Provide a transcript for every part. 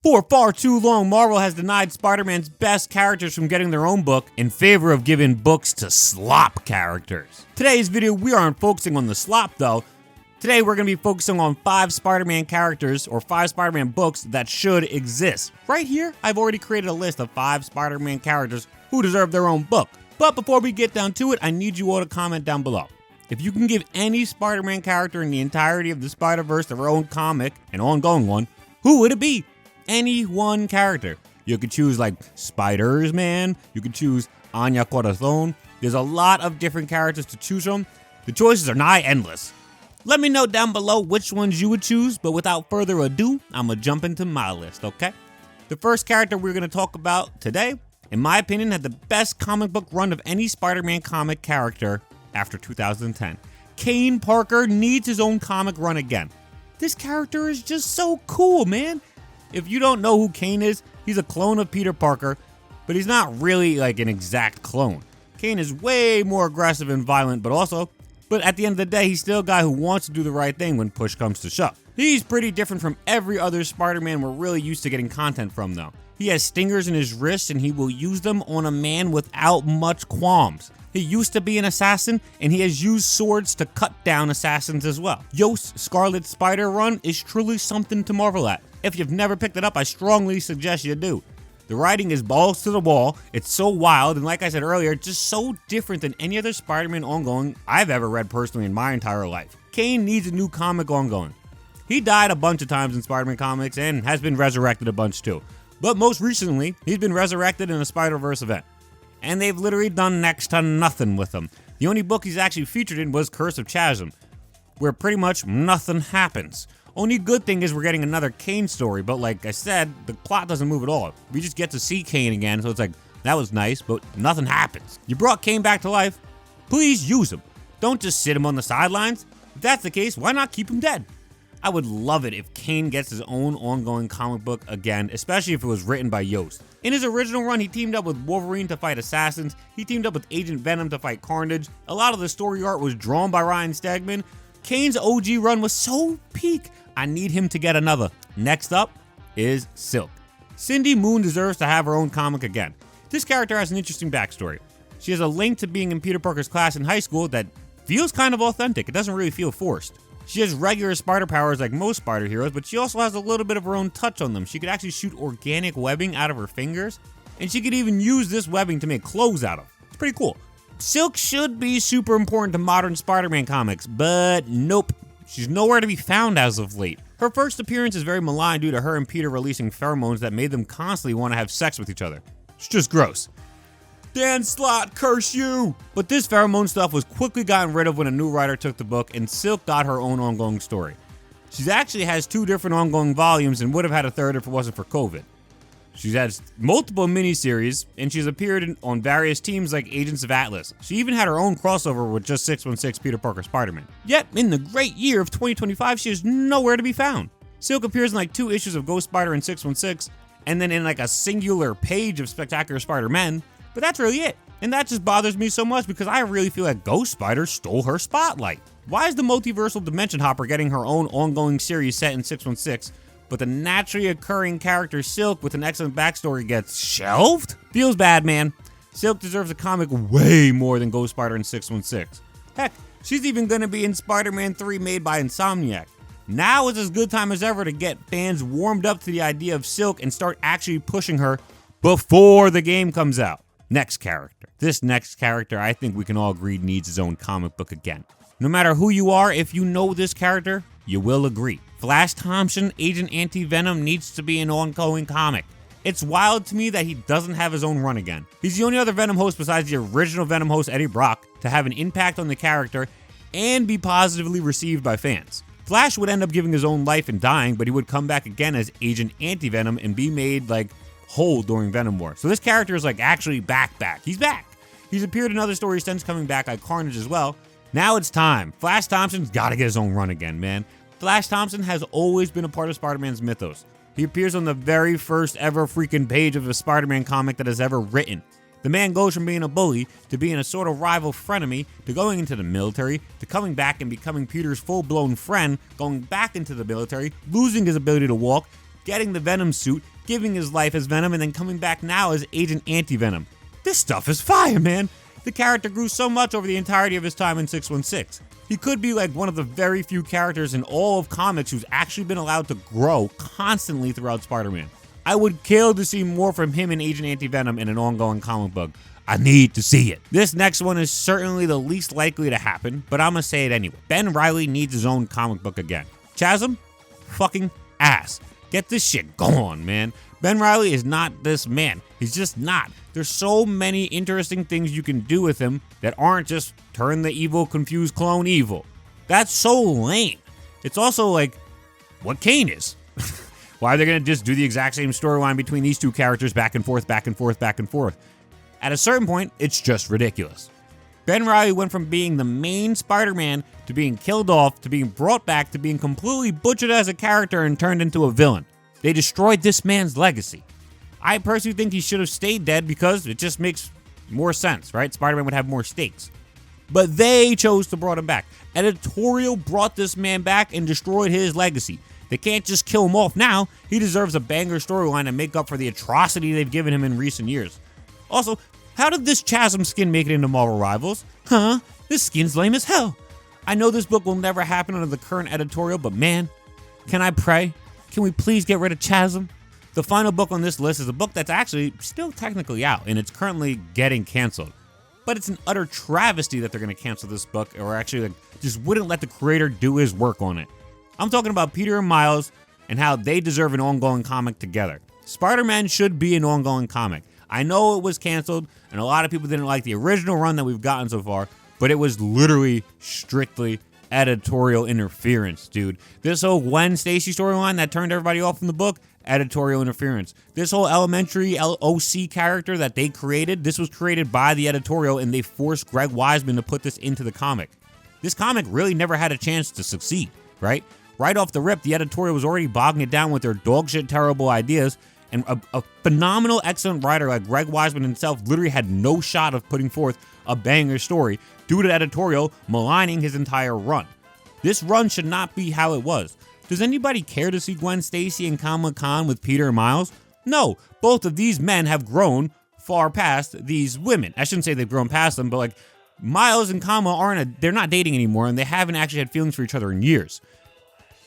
For far too long, Marvel has denied Spider-Man's best characters from getting their own book in favor of giving books to slop characters. Today's video, we aren't focusing on the slop though. Today we're going to be focusing on 5 Spider-Man characters or 5 Spider-Man books that should exist. Right here, I've already created a list of 5 Spider-Man characters who deserve their own book. But before we get down to it, I need you all to comment down below. If you can give any Spider-Man character in the entirety of the Spider-Verse their own comic, an ongoing one, who would it be? Any one character. You could choose like Spiders-Man, you could choose Anya Corazon. There's a lot of different characters to choose from. The choices are nigh endless. Let me know down below which ones you would choose, but without further ado, I'm gonna jump into my list, okay? The first character we're gonna talk about today, in my opinion, had the best comic book run of any Spider-Man comic character after 2010. Kaine Parker needs his own comic run again. This character is just so cool, man. If you don't know who Kaine is, he's a clone of Peter Parker, but he's not really like an exact clone. Kaine is way more aggressive and violent, but at the end of the day, he's still a guy who wants to do the right thing when push comes to shove. He's pretty different from every other Spider-Man we're really used to getting content from though. He has stingers in his wrists and he will use them on a man without much qualms. He used to be an assassin, and he has used swords to cut down assassins as well. Yost's Scarlet Spider run is truly something to marvel at. If you've never picked it up, I strongly suggest you do. The writing is balls to the wall, it's so wild, and like I said earlier, just so different than any other Spider-Man ongoing I've ever read personally in my entire life. Kaine needs a new comic ongoing. He died a bunch of times in Spider-Man comics and has been resurrected a bunch too. But most recently, he's been resurrected in a Spider-Verse event. And they've literally done next to nothing with him. The only book he's actually featured in was Curse of Chasm, where pretty much nothing happens. Only good thing is we're getting another Kaine story, but like I said, the plot doesn't move at all. We just get to see Kaine again, so it's like, that was nice, but nothing happens. You brought Kaine back to life, please use him. Don't just sit him on the sidelines. If that's the case, why not keep him dead? I would love it if Kaine gets his own ongoing comic book again, especially if it was written by Yost. In his original run, he teamed up with Wolverine to fight assassins, he teamed up with Agent Venom to fight Carnage, a lot of the story art was drawn by Ryan Stegman. Kaine's OG run was so peak, I need him to get another. Next up is Silk. Cindy Moon deserves to have her own comic again. This character has an interesting backstory. She has a link to being in Peter Parker's class in high school that feels kind of authentic, it doesn't really feel forced. She has regular spider powers like most spider heroes, but she also has a little bit of her own touch on them. She could actually shoot organic webbing out of her fingers, and she could even use this webbing to make clothes out of. It's pretty cool. Silk should be super important to modern Spider-Man comics, but nope. She's nowhere to be found as of late. Her first appearance is very malign due to her and Peter releasing pheromones that made them constantly want to have sex with each other. It's just gross. Dan Slott, curse you! But this pheromone stuff was quickly gotten rid of when a new writer took the book and Silk got her own ongoing story. She actually has 2 different ongoing volumes and would have had a third if it wasn't for COVID. She has multiple miniseries and she's appeared on various teams like Agents of Atlas. She even had her own crossover with just 616 Peter Parker Spider-Man. Yet, in the great year of 2025, she is nowhere to be found. Silk appears in like 2 issues of Ghost Spider and 616, and then in like a singular page of Spectacular Spider-Man. But that's really it. And that just bothers me so much because I really feel like Ghost Spider stole her spotlight. Why is the multiversal Dimension Hopper getting her own ongoing series set in 616, but the naturally occurring character Silk with an excellent backstory gets shelved? Feels bad, man. Silk deserves a comic way more than Ghost Spider in 616. Heck, she's even gonna be in Spider-Man 3 made by Insomniac. Now is as good time as ever to get fans warmed up to the idea of Silk and start actually pushing her before the game comes out. Next character. This next character, I think we can all agree, needs his own comic book again. No matter who you are, if you know this character, you will agree. Flash Thompson, Agent Anti-Venom, needs to be an ongoing comic. It's wild to me that he doesn't have his own run again. He's the only other Venom host besides the original Venom host Eddie Brock to have an impact on the character and be positively received by fans. Flash would end up giving his own life and dying, but he would come back again as Agent Anti-Venom and be made like whole during Venom War. So this character is like actually back. He's back. He's appeared in other stories since coming back like Carnage as well. Now it's time. Flash Thompson's gotta get his own run again, man. Flash Thompson has always been a part of Spider-Man's mythos. He appears on the very first ever freaking page of a Spider-Man comic that is ever written. The man goes from being a bully to being a sort of rival frenemy to going into the military to coming back and becoming Peter's full-blown friend, going back into the military, losing his ability to walk, getting the Venom suit, giving his life as Venom, and then coming back now as Agent Anti-Venom. This stuff is fire, man. The character grew so much over the entirety of his time in 616. He could be like one of the very few characters in all of comics who's actually been allowed to grow constantly throughout Spider-Man. I would kill to see more from him and Agent Anti-Venom in an ongoing comic book. I need to see it. This next one is certainly the least likely to happen, but I'm gonna say it anyway. Ben Reilly needs his own comic book again. Chasm? Fucking ass. Get this shit going, man. Ben Reilly is not this man. He's just not. There's so many interesting things you can do with him that aren't just turn the evil, confused clone evil. That's so lame. It's also like what Kaine is. Why are they gonna just do the exact same storyline between these two characters back and forth, back and forth, back and forth? At a certain point, it's just ridiculous. Ben Reilly went from being the main Spider-Man to being killed off, to being brought back, to being completely butchered as a character and turned into a villain. They destroyed this man's legacy. I personally think he should have stayed dead because it just makes more sense, right? Spider-Man would have more stakes. But they chose to bring him back. Editorial brought this man back and destroyed his legacy. They can't just kill him off now. He deserves a banger storyline to make up for the atrocity they've given him in recent years. Also, how did this Chasm skin make it into Marvel Rivals? Huh? This skin's lame as hell. I know this book will never happen under the current editorial, but man, can I pray? Can we please get rid of Chasm? The final book on this list is a book that's actually still technically out, and it's currently getting canceled. But it's an utter travesty that they're going to cancel this book, or actually just wouldn't let the creator do his work on it. I'm talking about Peter and Miles and how they deserve an ongoing comic together. Spider-Man should be an ongoing comic. I know it was canceled, and a lot of people didn't like the original run that we've gotten so far, but it was literally strictly editorial interference, dude. This whole Gwen Stacy storyline that turned everybody off from the book, editorial interference. This whole elementary OC character that they created, this was created by the editorial, and they forced Greg Weisman to put this into the comic. This comic really never had a chance to succeed, right? Right off the rip, the editorial was already bogging it down with their dogshit terrible ideas, and a phenomenal, excellent writer like Greg Weisman himself literally had no shot of putting forth a banger story due to editorial maligning his entire run. This run should not be how it was. Does anybody care to see Gwen Stacy and Kamala Khan with Peter and Miles? No, both of these men have grown far past these women. I shouldn't say they've grown past them, but like Miles and Kamala they're not dating anymore, and they haven't actually had feelings for each other in years.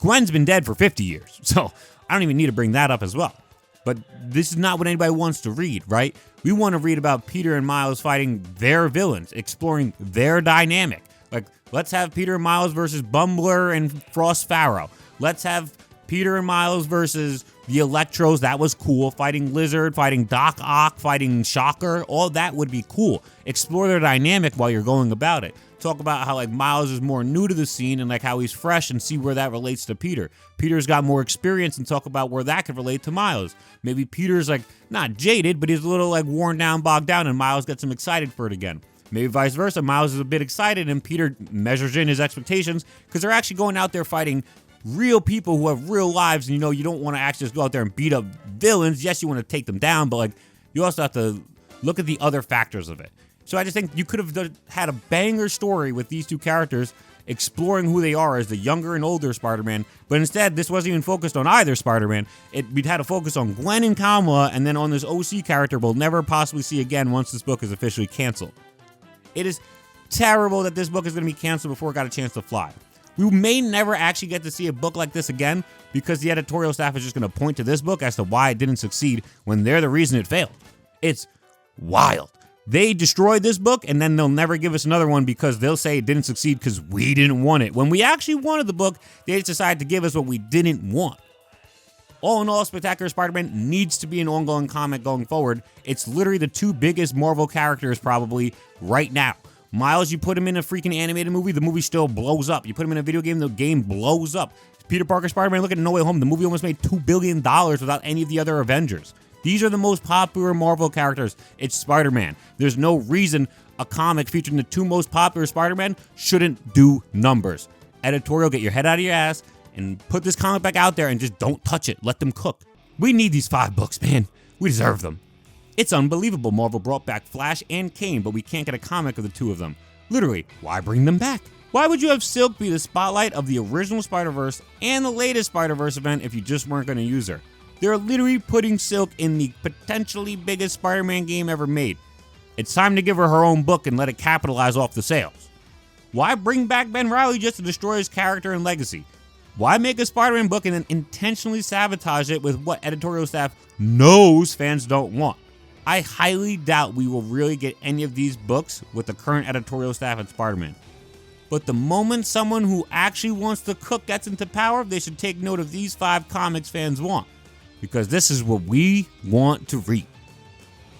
Gwen's been dead for 50 years, so I don't even need to bring that up as well. But this is not what anybody wants to read, right? We want to read about Peter and Miles fighting their villains, exploring their dynamic. Like, let's have Peter and Miles versus Bumbler and Frost Pharaoh. Let's have Peter and Miles versus the Electros. That was cool. Fighting Lizard, fighting Doc Ock, fighting Shocker. All that would be cool. Explore their dynamic while you're going about it. Talk about how like Miles is more new to the scene and like how he's fresh, and see where that relates to Peter. Peter's got more experience, and talk about where that could relate to Miles. Maybe Peter's like not jaded, but he's a little like worn down, bogged down, and Miles gets him excited for it again. Maybe vice versa. Miles is a bit excited and Peter measures in his expectations because they're actually going out there fighting real people who have real lives, and you don't want to actually just go out there and beat up villains. Yes, you want to take them down, but like you also have to look at the other factors of it. So I just think you could have had a banger story with these two characters exploring who they are as the younger and older Spider-Man, but instead this wasn't even focused on either Spider-Man. We'd had a focus on Gwen and Kamala, and then on this OC character we'll never possibly see again once this book is officially canceled. It is terrible that this book is going to be canceled before it got a chance to fly. We may never actually get to see a book like this again because the editorial staff is just going to point to this book as to why it didn't succeed when they're the reason it failed. It's wild. They destroyed this book, and then they'll never give us another one because they'll say it didn't succeed because we didn't want it. When we actually wanted the book, they just decided to give us what we didn't want. All in all, Spectacular Spider-Man needs to be an ongoing comic going forward. It's literally the two biggest Marvel characters probably right now. Miles, you put him in a freaking animated movie, the movie still blows up. You put him in a video game, the game blows up. Peter Parker Spider-Man, look at No Way Home. The movie almost made $2 billion without any of the other Avengers. These are the most popular Marvel characters. It's Spider-Man. There's no reason a comic featuring the two most popular Spider-Man shouldn't do numbers. Editorial, get your head out of your ass and put this comic back out there and just don't touch it. Let them cook. We need these 5 books, man. We deserve them. It's unbelievable Marvel brought back Flash and Kaine, but we can't get a comic of the two of them. Literally, why bring them back? Why would you have Silk be the spotlight of the original Spider-Verse and the latest Spider-Verse event if you just weren't going to use her? They're literally putting Silk in the potentially biggest Spider-Man game ever made. It's time to give her her own book and let it capitalize off the sales. Why bring back Ben Reilly just to destroy his character and legacy? Why make a Spider-Man book and then intentionally sabotage it with what editorial staff knows fans don't want? I highly doubt we will really get any of these books with the current editorial staff at Spider-Man. But the moment someone who actually wants to cook gets into power, they should take note of these 5 comics fans want. Because this is what we want to read.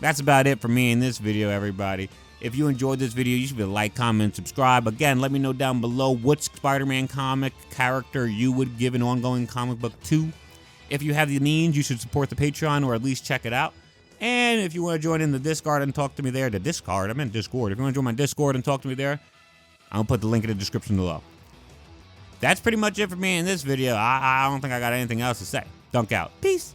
That's about it for me in this video, everybody. If you enjoyed this video, you should be like, comment, subscribe. Again, let me know down below what Spider-Man comic character you would give an ongoing comic book to. If you have the means, you should support the Patreon or at least check it out. And if you want to join in the Discord and talk to me there, I meant Discord. If you want to join my Discord and talk to me there, I'll put the link in the description below. That's pretty much it for me in this video. I don't think I got anything else to say. Dunk out. Peace.